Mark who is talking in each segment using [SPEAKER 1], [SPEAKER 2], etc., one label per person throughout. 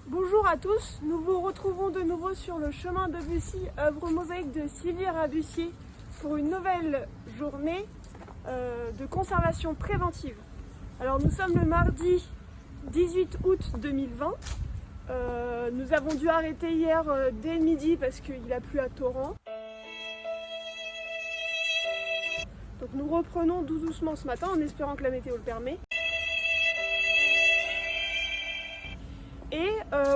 [SPEAKER 1] Bonjour à tous, nous vous retrouvons de nouveau sur le chemin de Bussy, œuvre mosaïque de Sylvie Rabussier, pour une nouvelle journée de conservation préventive. Alors nous sommes le mardi 18 août 2020. Nous avons dû arrêter hier dès midi parce qu'il a plu à torrent. Donc nous reprenons tout doucement ce matin en espérant que la météo le permet. Et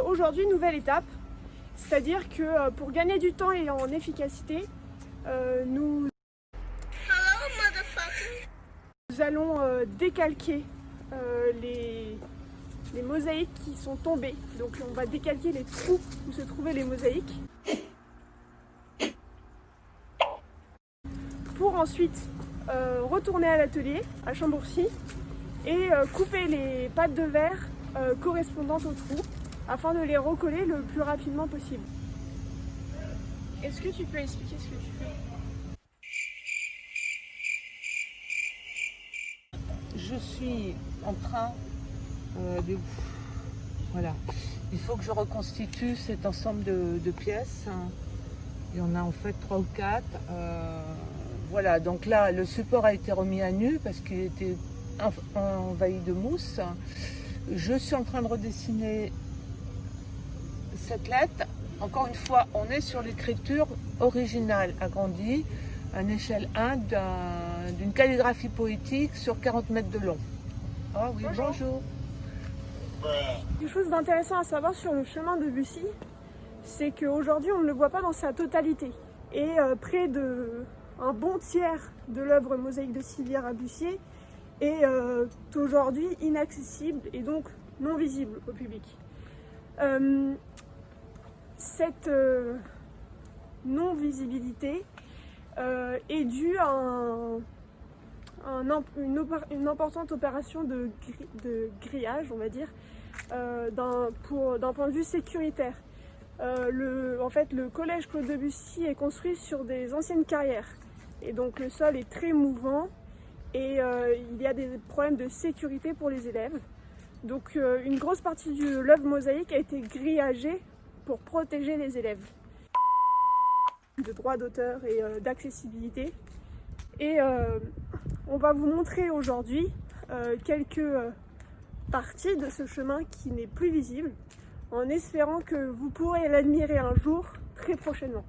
[SPEAKER 1] aujourd'hui, nouvelle étape, c'est-à-dire que pour gagner du temps et en efficacité, nous allons décalquer les mosaïques qui sont tombées. Donc on va décalquer les trous où se trouvaient les mosaïques. Pour ensuite retourner à l'atelier, à Chambourcy, et couper les pattes de verre correspondantes aux trous afin de les recoller le plus rapidement possible. Est-ce que tu peux expliquer ce que tu fais?
[SPEAKER 2] Je suis en train de... Voilà. Il faut que je reconstitue cet ensemble de pièces. Il y en a en fait 3 ou 4. Voilà, donc là, le support a été remis à nu parce qu'il était envahi de mousse. Je suis en train de redessiner cette lettre. Encore une fois, on est sur l'écriture originale agrandie, à une échelle 1 d'une calligraphie poétique sur 40 mètres de long. Ah oui, bonjour.
[SPEAKER 1] Quelque chose d'intéressant à savoir sur le chemin de Bussy, c'est qu'aujourd'hui on ne le voit pas dans sa totalité. Et près d'un bon tiers de l'œuvre mosaïque de Sylvie Rabussier est aujourd'hui inaccessible et donc non visible au public. Cette non-visibilité est due à une importante opération de grillage, on va dire, d'un point de vue sécuritaire. En fait, le collège Claude Debussy est construit sur des anciennes carrières et donc le sol est très mouvant et il y a des problèmes de sécurité pour les élèves. Donc une grosse partie de l'œuvre mosaïque a été grillagée pour protéger les élèves de droits d'auteur et d'accessibilité. Et on va vous montrer aujourd'hui quelques parties de ce chemin qui n'est plus visible, en espérant que vous pourrez l'admirer un jour très prochainement.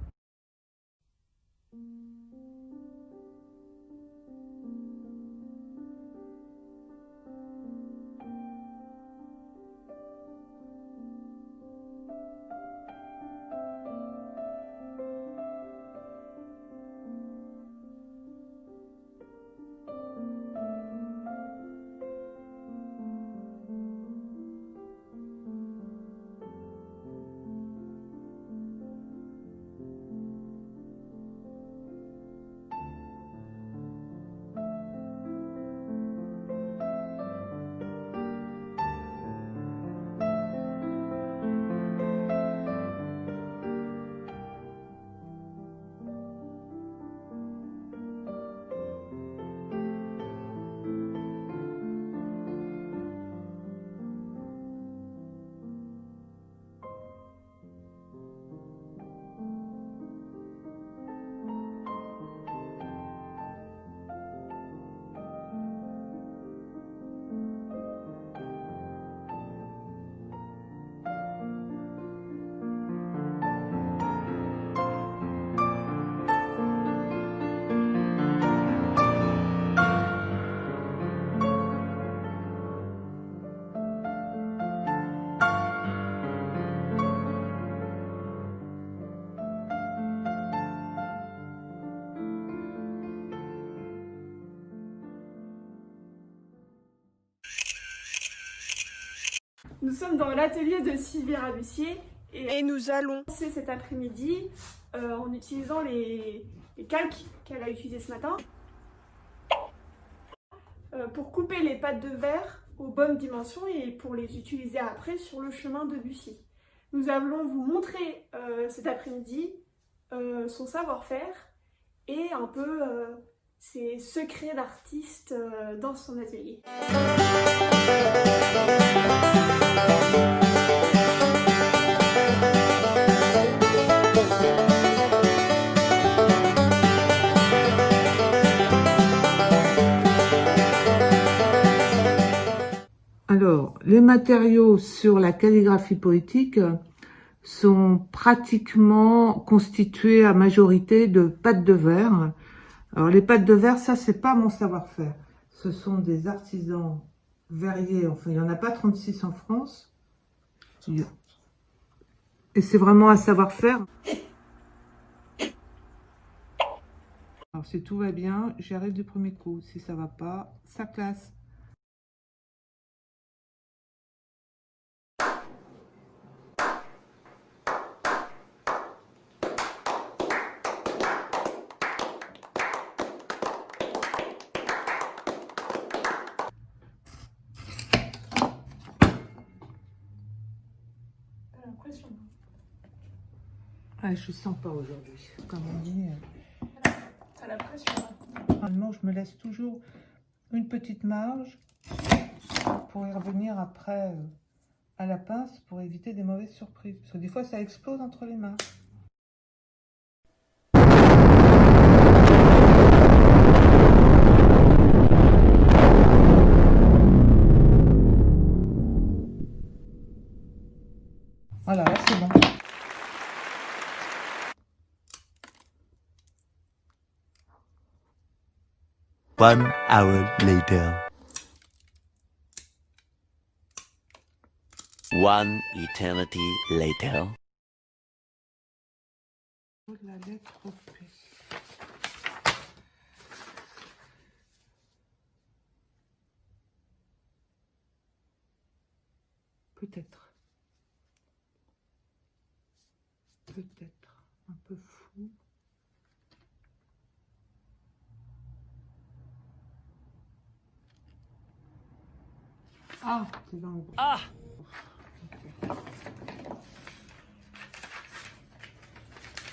[SPEAKER 1] Nous sommes dans l'atelier de Sylvie Rabussier et nous allons lancer cet après-midi en utilisant les calques qu'elle a utilisés ce matin pour couper les pattes de verre aux bonnes dimensions et pour les utiliser après sur le chemin de Bussy. Nous allons vous montrer cet après-midi son savoir-faire et un peu ses secrets d'artiste dans son atelier.
[SPEAKER 2] les matériaux sur la calligraphie poétique sont pratiquement constitués à majorité de pâte de verre. Alors les pâtes de verre, ça c'est pas mon savoir-faire. Ce sont des artisans verriers, enfin il n'y en a pas 36 en France. Et c'est vraiment un savoir-faire. Alors si tout va bien, j'y arrive du premier coup. Si ça va pas, ça classe.
[SPEAKER 1] T'as l'impression.
[SPEAKER 2] Ah, je sens pas aujourd'hui, comme on dit.
[SPEAKER 1] T'as la pression.
[SPEAKER 2] Normalement, je me laisse toujours une petite marge pour y revenir après à la pince pour éviter des mauvaises surprises. Parce que des fois, ça explose entre les mains. Voilà, là c'est bon.
[SPEAKER 3] One hour later. One eternity later.
[SPEAKER 2] La lettre P. Peut-être. Peut-être. Un peu fou. Ah, c'est dans le...
[SPEAKER 3] Ah!